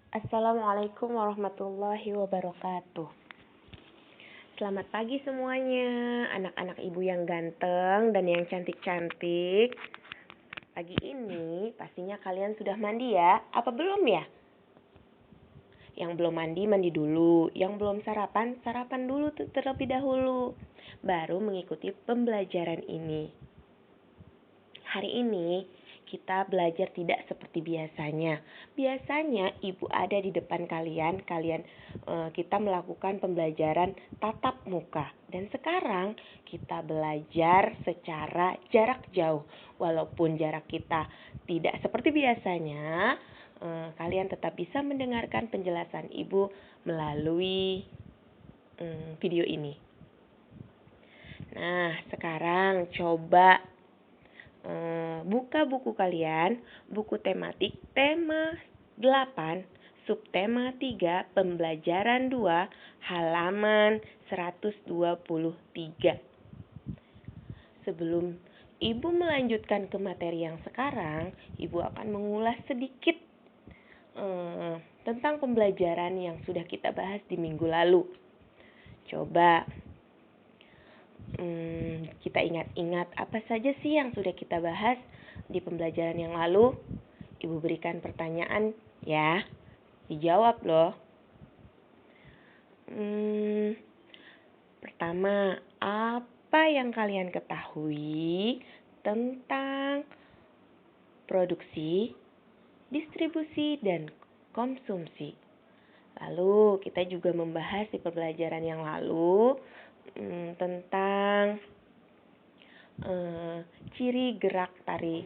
Assalamualaikum warahmatullahi wabarakatuh. Selamat pagi semuanya, anak-anak ibu yang ganteng dan yang cantik-cantik. Pagi ini pastinya kalian sudah mandi ya? Apa belum ya? Yang belum mandi, mandi dulu. Yang belum sarapan, sarapan dulu terlebih dahulu. Baru mengikuti pembelajaran ini. Hari ini kita belajar tidak seperti biasanya. Biasanya ibu ada di depan kalian, kita melakukan pembelajaran tatap muka. Dan sekarang kita belajar secara jarak jauh. Walaupun jarak kita tidak seperti biasanya, kalian tetap bisa mendengarkan penjelasan ibu melalui video ini. Nah, sekarang coba buka buku kalian, buku tematik tema 8, subtema 3, pembelajaran 2, halaman 123. Sebelum ibu melanjutkan ke materi yang sekarang, ibu akan mengulas sedikit tentang pembelajaran yang sudah kita bahas di minggu lalu. Coba kita ingat-ingat apa saja sih yang sudah kita bahas di pembelajaran yang lalu. Ibu berikan pertanyaan ya, dijawab loh. Pertama, apa yang kalian ketahui tentang produksi, distribusi, dan konsumsi? Lalu kita juga membahas di pembelajaran yang lalu tentang ciri gerak tari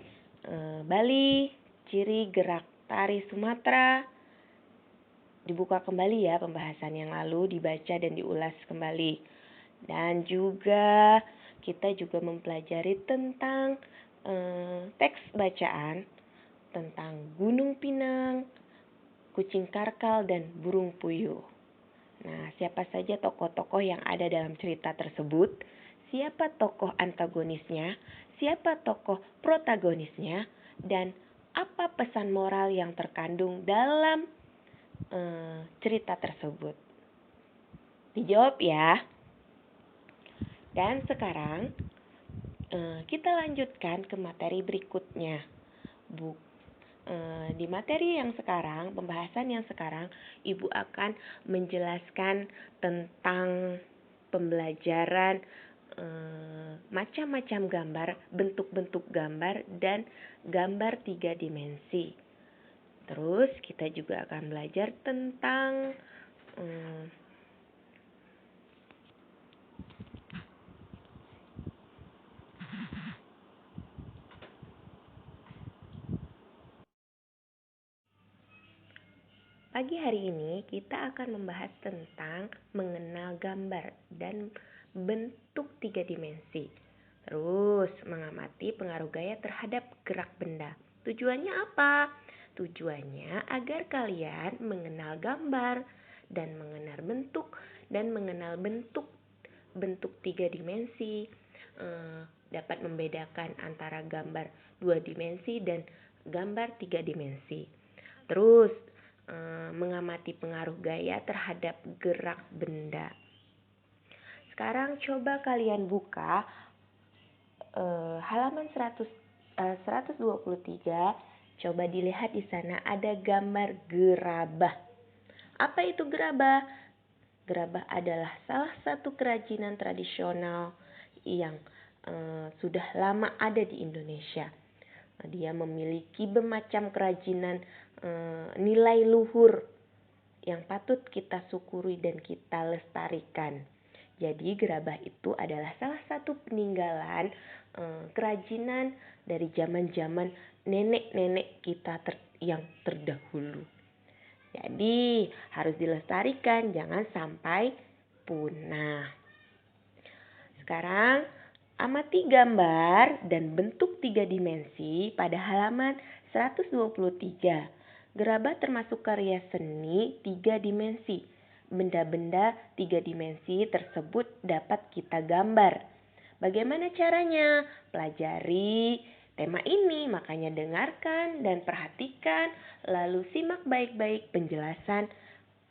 Bali, ciri gerak tari Sumatera. Dibuka kembali ya pembahasan yang lalu, dibaca dan diulas kembali. Dan juga kita juga mempelajari tentang teks bacaan tentang Gunung Pinang, kucing karkal, dan burung puyuh. Nah, siapa saja tokoh-tokoh yang ada dalam cerita tersebut? Siapa tokoh antagonisnya? Siapa tokoh protagonisnya? Dan apa pesan moral yang terkandung dalam cerita tersebut? Dijawab ya. Dan sekarang kita lanjutkan ke materi berikutnya. Di materi yang sekarang, pembahasan yang sekarang, ibu akan menjelaskan tentang pembelajaran macam-macam gambar, bentuk-bentuk gambar, dan gambar 3 dimensi. Terus kita juga akan belajar tentang pagi hari ini kita akan membahas tentang mengenal gambar dan bentuk 3 dimensi. Terus mengamati pengaruh gaya terhadap gerak benda. Tujuannya apa? Tujuannya agar kalian mengenal gambar dan mengenal bentuk 3 dimensi. Dapat membedakan antara gambar 2 dimensi dan gambar 3 dimensi. Terus mengamati pengaruh gaya terhadap gerak benda. Sekarang coba kalian buka halaman 123. Coba dilihat di sana ada gambar gerabah. Apa itu gerabah? Gerabah adalah salah satu kerajinan tradisional yang sudah lama ada di Indonesia. Dia memiliki bermacam kerajinan nilai luhur yang patut kita syukuri dan kita lestarikan. Jadi gerabah itu adalah salah satu peninggalan kerajinan dari zaman-zaman nenek-nenek kita yang terdahulu. Jadi harus dilestarikan, jangan sampai punah. Sekarang amati gambar dan bentuk 3 dimensi pada halaman 123. Gerabah termasuk karya seni 3 dimensi. Benda-benda 3 dimensi tersebut dapat kita gambar. Bagaimana caranya? Pelajari tema ini. Makanya dengarkan dan perhatikan, lalu simak baik-baik penjelasan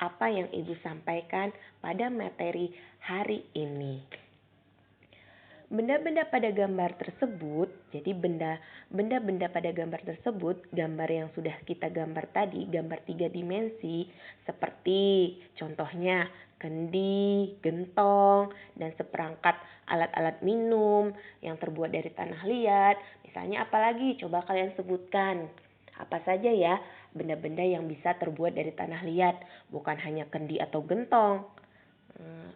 apa yang Ibu sampaikan pada materi hari ini. Benda-benda pada gambar tersebut, jadi benda-benda pada gambar tersebut, gambar yang sudah kita gambar tadi, gambar 3 dimensi, seperti contohnya kendi, gentong, dan seperangkat alat-alat minum yang terbuat dari tanah liat. Misalnya apalagi? Coba kalian sebutkan. Apa saja ya benda-benda yang bisa terbuat dari tanah liat, bukan hanya kendi atau gentong.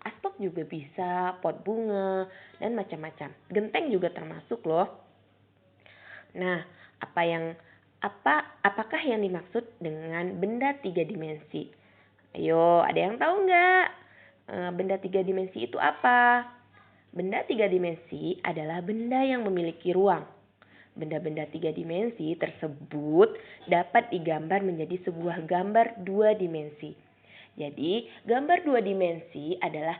Asbak juga bisa, pot bunga, dan macam-macam. Genteng juga termasuk loh. Nah, apakah yang dimaksud dengan benda 3 dimensi? Ayo, ada yang tahu nggak? Benda 3 dimensi itu apa? Benda 3 dimensi adalah benda yang memiliki ruang. Benda-benda 3 dimensi tersebut dapat digambar menjadi sebuah gambar 2 dimensi. Jadi, gambar 2 dimensi adalah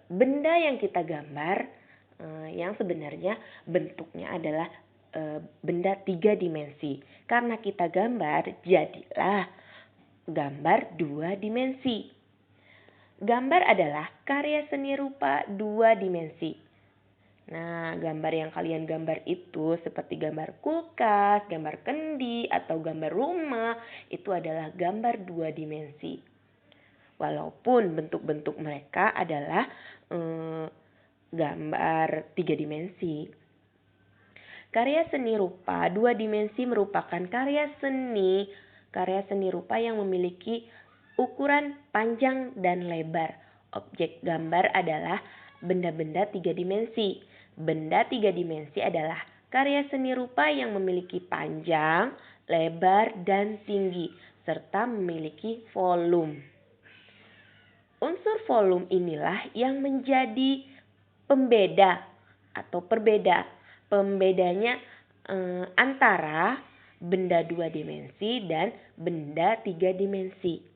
benda yang kita gambar yang sebenarnya bentuknya adalah benda 3 dimensi. Karena kita gambar, jadilah gambar 2 dimensi. Gambar adalah karya seni rupa 2 dimensi. Nah, gambar yang kalian gambar itu seperti gambar kulkas, gambar kendi, atau gambar rumah, itu adalah gambar 2 dimensi. Walaupun bentuk-bentuk mereka adalah gambar 3 dimensi. Karya seni rupa 2 dimensi merupakan karya seni rupa yang memiliki ukuran panjang dan lebar. Objek gambar adalah benda-benda 3 dimensi. Benda 3 dimensi adalah karya seni rupa yang memiliki panjang, lebar, dan tinggi, serta memiliki volume. Unsur volume inilah yang menjadi pembeda atau pembedanya antara benda 2 dimensi dan benda 3 dimensi.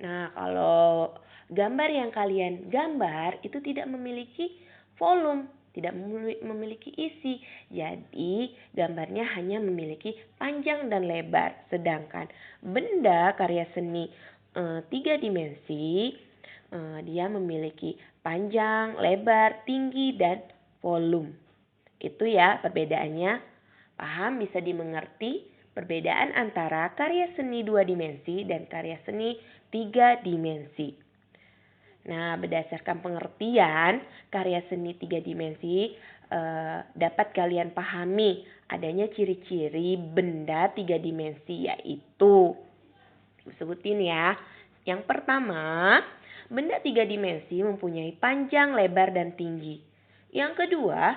Nah, kalau gambar yang kalian gambar itu tidak memiliki volume, tidak memiliki isi. Jadi, gambarnya hanya memiliki panjang dan lebar. Sedangkan benda karya seni 3 dimensi dia memiliki panjang, lebar, tinggi, dan volume. Itu ya perbedaannya. Paham, bisa dimengerti perbedaan antara karya seni 2 dimensi dan karya seni 3 dimensi. Nah, berdasarkan pengertian karya seni 3 dimensi dapat kalian pahami adanya ciri-ciri benda 3 dimensi, yaitu sebutin ya. Yang pertama, benda 3 dimensi mempunyai panjang, lebar, dan tinggi. Yang kedua,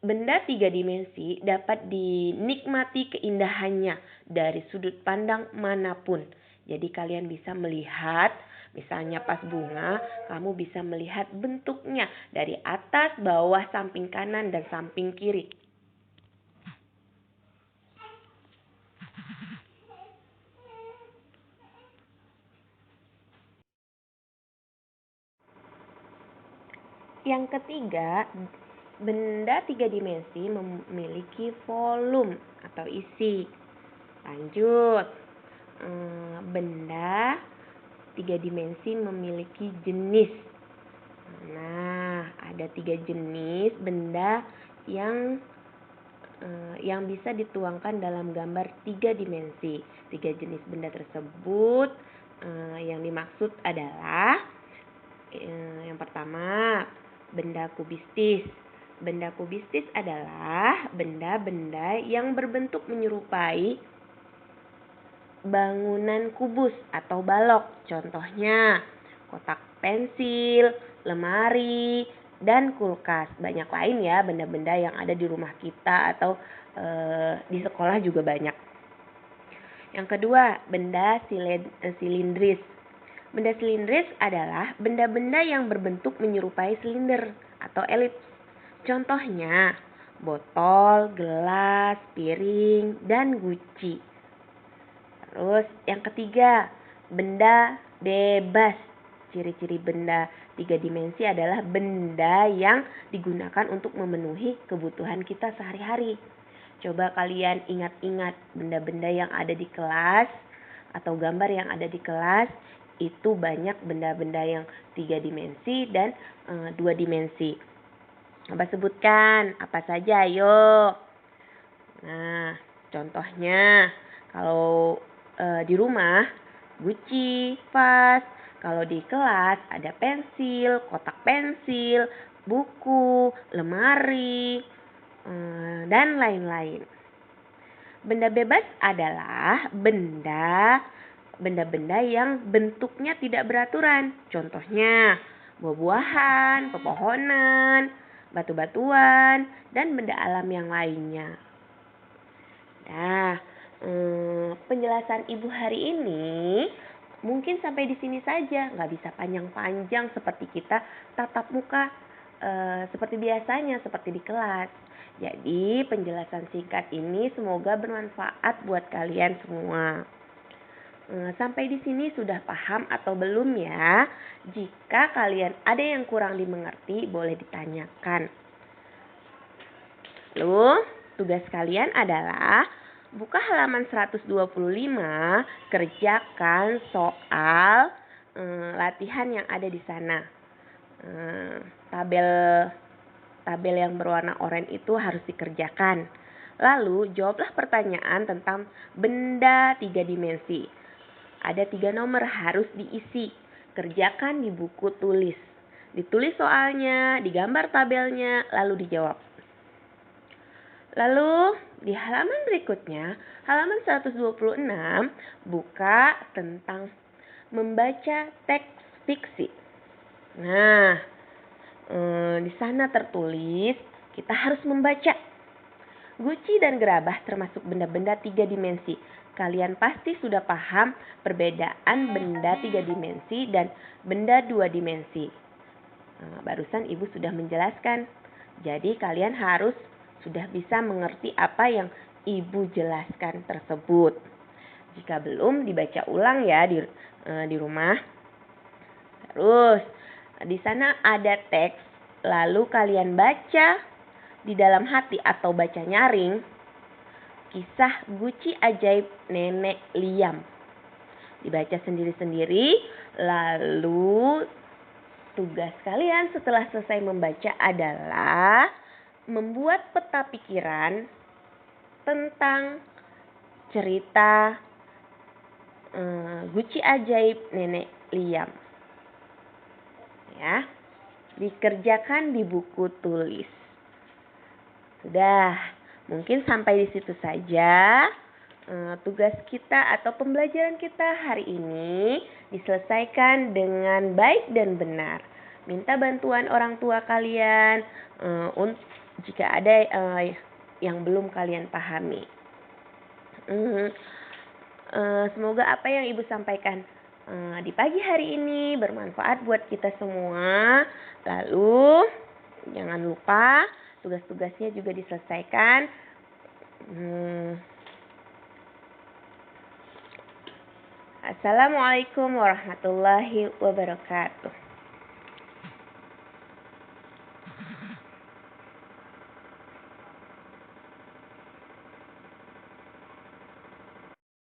benda 3 dimensi dapat dinikmati keindahannya dari sudut pandang manapun. Jadi kalian bisa melihat, misalnya pas bunga, kamu bisa melihat bentuknya dari atas, bawah, samping kanan, dan samping kiri. Yang ketiga, benda 3 dimensi memiliki volume atau isi. Lanjut, benda 3 dimensi memiliki jenis. Nah, ada 3 jenis benda yang bisa dituangkan dalam gambar 3 dimensi. 3 jenis benda tersebut yang dimaksud adalah yang pertama, benda kubistis. Benda kubistis adalah benda-benda yang berbentuk menyerupai bangunan kubus atau balok. Contohnya, kotak pensil, lemari, dan kulkas. Banyak lain ya benda-benda yang ada di rumah kita atau di sekolah juga banyak. Yang kedua, benda silindris. Benda silindris adalah benda-benda yang berbentuk menyerupai silinder atau elips. Contohnya, botol, gelas, piring, dan guci. Terus yang ketiga, benda bebas. Ciri-ciri benda Tiga dimensi adalah benda yang digunakan untuk memenuhi kebutuhan kita sehari-hari. Coba kalian ingat-ingat benda-benda yang ada di kelas atau gambar yang ada di kelas. Itu banyak benda-benda yang 3 dimensi dan 2 dimensi. Coba sebutkan apa saja, ayo. Nah, contohnya kalau di rumah guci, vas. Kalau di kelas ada pensil, kotak pensil, buku, lemari, dan lain-lain. Benda bebas adalah benda-benda yang bentuknya tidak beraturan. Contohnya buah-buahan, pepohonan, batu-batuan, dan benda alam yang lainnya. Nah, penjelasan Ibu hari ini mungkin sampai di sini saja, nggak bisa panjang-panjang seperti kita tatap muka seperti biasanya, seperti di kelas. Jadi penjelasan singkat ini semoga bermanfaat buat kalian semua. Sampai di sini sudah paham atau belum ya? Jika kalian ada yang kurang dimengerti, boleh ditanyakan. Lalu, tugas kalian adalah buka halaman 125, kerjakan soal latihan yang ada di sana. Tabel yang berwarna oranye itu harus dikerjakan. Lalu, jawablah pertanyaan tentang benda 3 dimensi. Ada 3 nomor harus diisi. Kerjakan di buku tulis. Ditulis soalnya, digambar tabelnya, lalu dijawab. Lalu di halaman berikutnya, halaman 126, buka tentang membaca teks fiksi. Nah, di sana tertulis kita harus membaca. Guci dan gerabah termasuk benda-benda 3 dimensi. Kalian pasti sudah paham perbedaan benda 3 dimensi dan benda 2 dimensi. Barusan Ibu sudah menjelaskan. Jadi kalian harus sudah bisa mengerti apa yang Ibu jelaskan tersebut. Jika belum, dibaca ulang ya di rumah. Terus, di sana ada teks, lalu kalian baca di dalam hati atau baca nyaring kisah Guci Ajaib Nenek Liam. Dibaca sendiri-sendiri, lalu tugas kalian setelah selesai membaca adalah membuat peta pikiran tentang cerita Guci Ajaib Nenek Liam. Ya, dikerjakan di buku tulis. Sudah, mungkin sampai di situ saja tugas kita atau pembelajaran kita hari ini diselesaikan dengan baik dan benar. Minta bantuan orang tua kalian jika ada yang belum kalian pahami. Semoga apa yang Ibu sampaikan di pagi hari ini bermanfaat buat kita semua. Lalu jangan lupa tugas-tugasnya juga diselesaikan. Assalamualaikum warahmatullahi wabarakatuh.